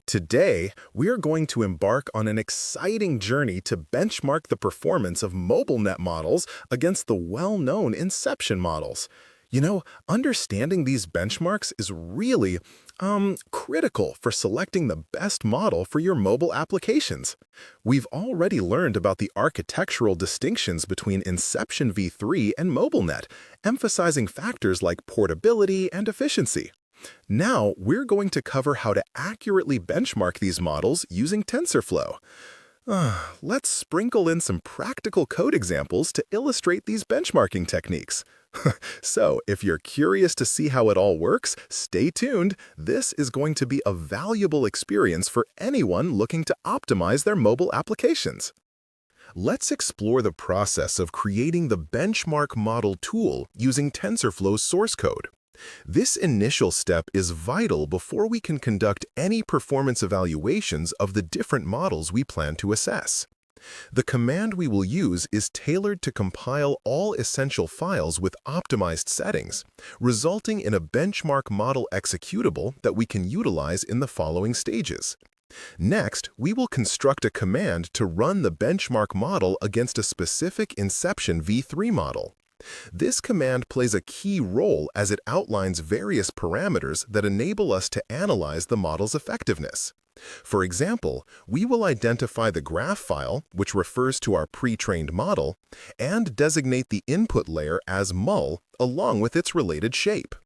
Today, we are going to embark on an exciting journey to benchmark the performance of MobileNet models against the well-known Inception models. Understanding these benchmarks is really, critical for selecting the best model for your mobile applications. We've already learned about the architectural distinctions between Inception v3 and MobileNet, emphasizing factors like portability and efficiency. Now, we're going to cover how to accurately benchmark these models using TensorFlow. Let's sprinkle in some practical code examples to illustrate these benchmarking techniques. So, if you're curious to see how it all works, stay tuned. This is going to be a valuable experience for anyone looking to optimize their mobile applications. Let's explore the process of creating the benchmark model tool using TensorFlow's source code. This initial step is vital before we can conduct any performance evaluations of the different models we plan to assess. The command we will use is tailored to compile all essential files with optimized settings, resulting in a benchmark model executable that we can utilize in the following stages. Next, we will construct a command to run the benchmark model against a specific Inception v3 model. This command plays a key role as it outlines various parameters that enable us to analyze the model's effectiveness. For example, we will identify the graph file, which refers to our pre-trained model, and designate the input layer as mul along with its related shape.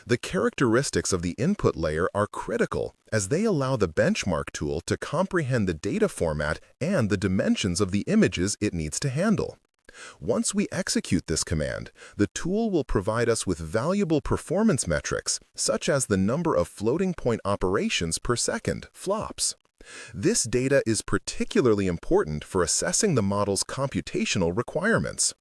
The characteristics of the input layer are critical as they allow the benchmark tool to comprehend the data format and the dimensions of the images it needs to handle. Once we execute this command, the tool will provide us with valuable performance metrics, such as the number of floating point operations per second, flops. This data is particularly important for assessing the model's computational requirements.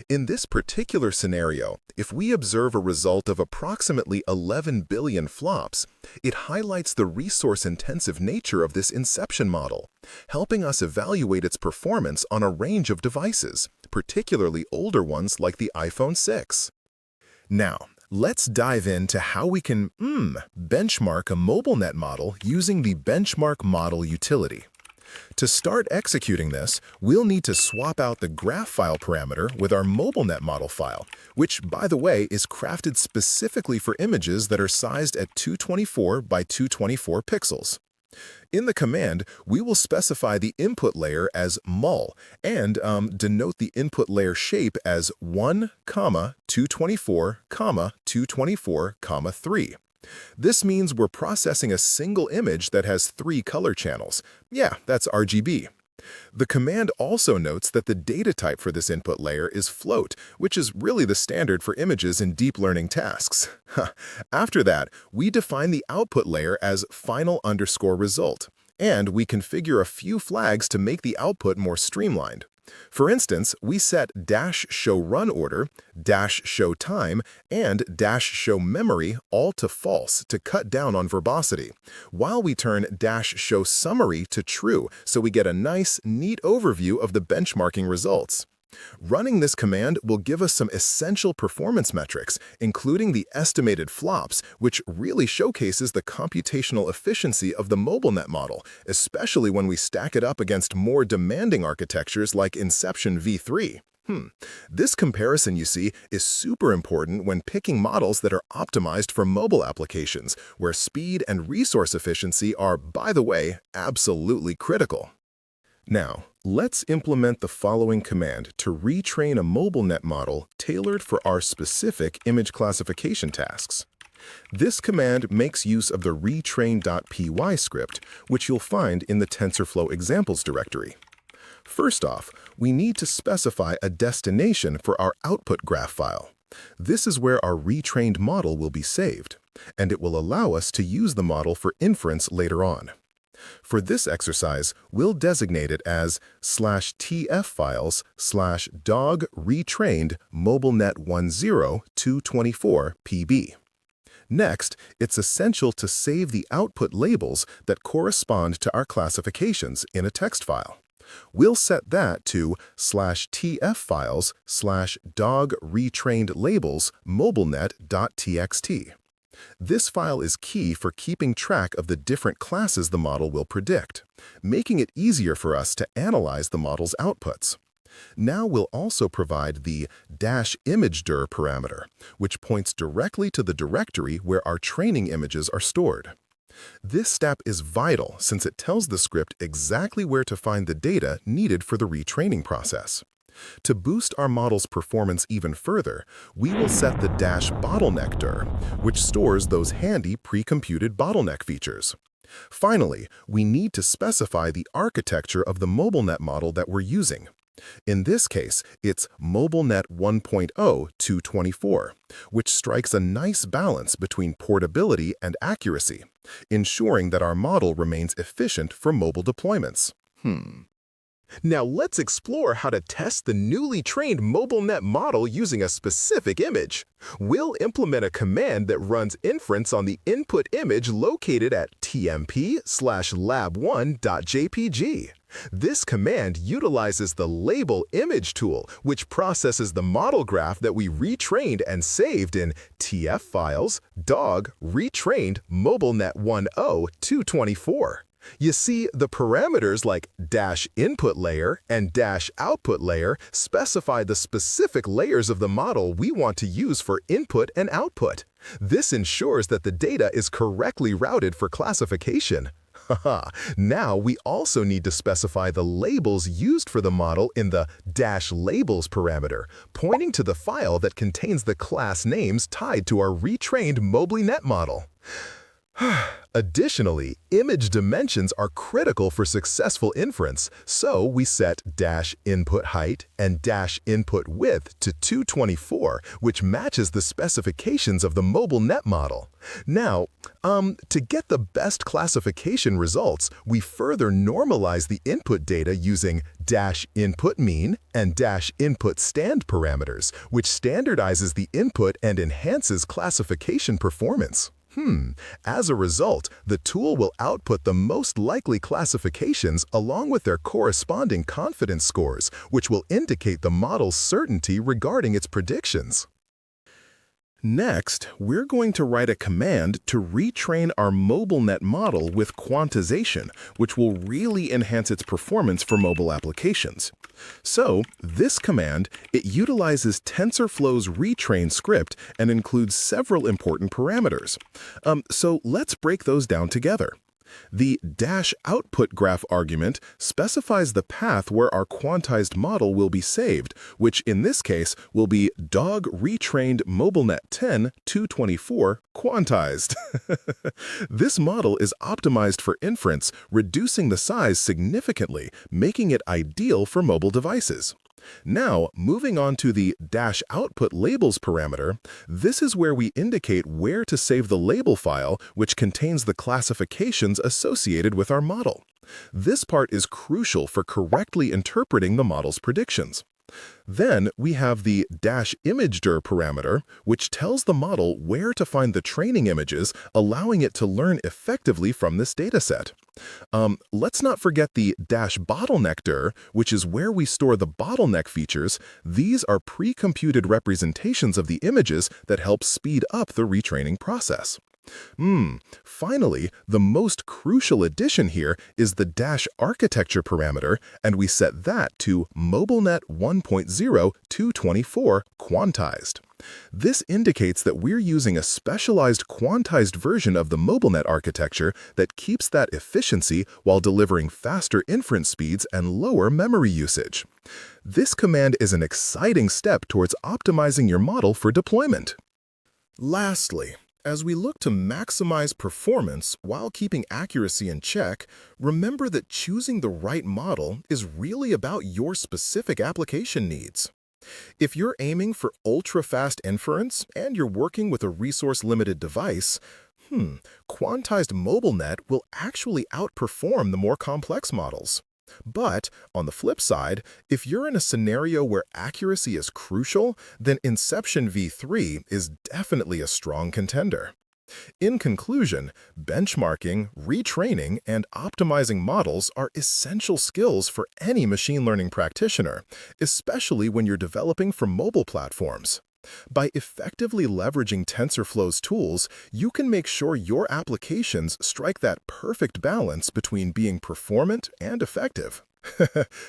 In this particular scenario, if we observe a result of approximately 11 billion flops, it highlights the resource-intensive nature of this Inception model, helping us evaluate its performance on a range of devices, particularly older ones like the iPhone 6. Now, let's dive into how we can benchmark a MobileNet model using the benchmark model utility. To start executing this, we'll need to swap out the graph file parameter with our MobileNet model file, which, by the way, is crafted specifically for images that are sized at 224 by 224 pixels. In the command, we will specify the input layer as mul and denote the input layer shape as 1, 224, 224, 3. This means we're processing a single image that has 3 color channels. Yeah, that's RGB. The command also notes that the data type for this input layer is float, which is really the standard for images in deep learning tasks. After that, we define the output layer as final_result, and we configure a few flags to make the output more streamlined. For instance, we set -show run order, -show time, and -show memory all to false to cut down on verbosity, while we turn -show summary to true so we get a nice, neat overview of the benchmarking results. Running this command will give us some essential performance metrics, including the estimated flops, which really showcases the computational efficiency of the MobileNet model, especially when we stack it up against more demanding architectures like Inception v3. This comparison, you see, is super important when picking models that are optimized for mobile applications, where speed and resource efficiency are, by the way, absolutely critical. Now, let's implement the following command to retrain a MobileNet model tailored for our specific image classification tasks. This command makes use of the retrain.py script, which you'll find in the TensorFlow examples directory. First off, we need to specify a destination for our output graph file. This is where our retrained model will be saved, and it will allow us to use the model for inference later on. For this exercise, we'll designate it as /tf files /dog retrained MobileNet10 pb. Next, it's essential to save the output labels that correspond to our classifications in a text file. We'll set that to /tf files /dog retrained labels mobilenet.txt. This file is key for keeping track of the different classes the model will predict, making it easier for us to analyze the model's outputs. Now we'll also provide the -imagedir parameter, which points directly to the directory where our training images are stored. This step is vital since it tells the script exactly where to find the data needed for the retraining process. To boost our model's performance even further, we will set the -bottleneckdir, which stores those handy pre-computed bottleneck features. Finally, we need to specify the architecture of the MobileNet model that we're using. In this case, it's MobileNet 1.0 224, which strikes a nice balance between portability and accuracy, ensuring that our model remains efficient for mobile deployments. Now let's explore how to test the newly trained MobileNet model using a specific image. We'll implement a command that runs inference on the input image located at tmp/lab1.jpg. This command utilizes the label image tool, which processes the model graph that we retrained and saved in tf files, dog, retrained MobileNet 1.0 224. You see, the parameters like -input layer and -output layer specify the specific layers of the model we want to use for input and output. This ensures that the data is correctly routed for classification. Now we also need to specify the labels used for the model in the -labels parameter, pointing to the file that contains the class names tied to our retrained MobileNet model. Additionally, image dimensions are critical for successful inference, so we set -input height and -input width to 224, which matches the specifications of the MobileNet model. Now, to get the best classification results, we further normalize the input data using -input mean and -input stand parameters, which standardizes the input and enhances classification performance. As a result, the tool will output the most likely classifications along with their corresponding confidence scores, which will indicate the model's certainty regarding its predictions. Next, we're going to write a command to retrain our MobileNet model with quantization, which will really enhance its performance for mobile applications. So, this command, it utilizes TensorFlow's retrain script and includes several important parameters. So let's break those down together. The -output graph argument specifies the path where our quantized model will be saved, which in this case will be dog retrained MobileNet 10 224 quantized. This model is optimized for inference, reducing the size significantly, making it ideal for mobile devices. Now, moving on to the -output labels parameter, this is where we indicate where to save the label file, which contains the classifications associated with our model. This part is crucial for correctly interpreting the model's predictions. Then we have the -imagedir parameter, which tells the model where to find the training images, allowing it to learn effectively from this dataset. Let's not forget the -bottleneckdir, which is where we store the bottleneck features. These are pre-computed representations of the images that help speed up the retraining process. Finally, the most crucial addition here is the -architecture parameter, and we set that to MobileNet 1.0 224 quantized. This indicates that we're using a specialized quantized version of the MobileNet architecture that keeps that efficiency while delivering faster inference speeds and lower memory usage. This command is an exciting step towards optimizing your model for deployment. Lastly, as we look to maximize performance while keeping accuracy in check, remember that choosing the right model is really about your specific application needs. If you're aiming for ultra-fast inference and you're working with a resource-limited device, quantized MobileNet will actually outperform the more complex models. But, on the flip side, if you're in a scenario where accuracy is crucial, then Inception v3 is definitely a strong contender. In conclusion, benchmarking, retraining, and optimizing models are essential skills for any machine learning practitioner, especially when you're developing for mobile platforms. By effectively leveraging TensorFlow's tools, you can make sure your applications strike that perfect balance between being performant and effective.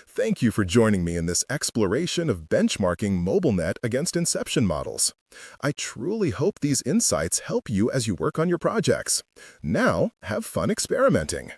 Thank you for joining me in this exploration of benchmarking MobileNet against inception models. I truly hope these insights help you as you work on your projects. Now, have fun experimenting.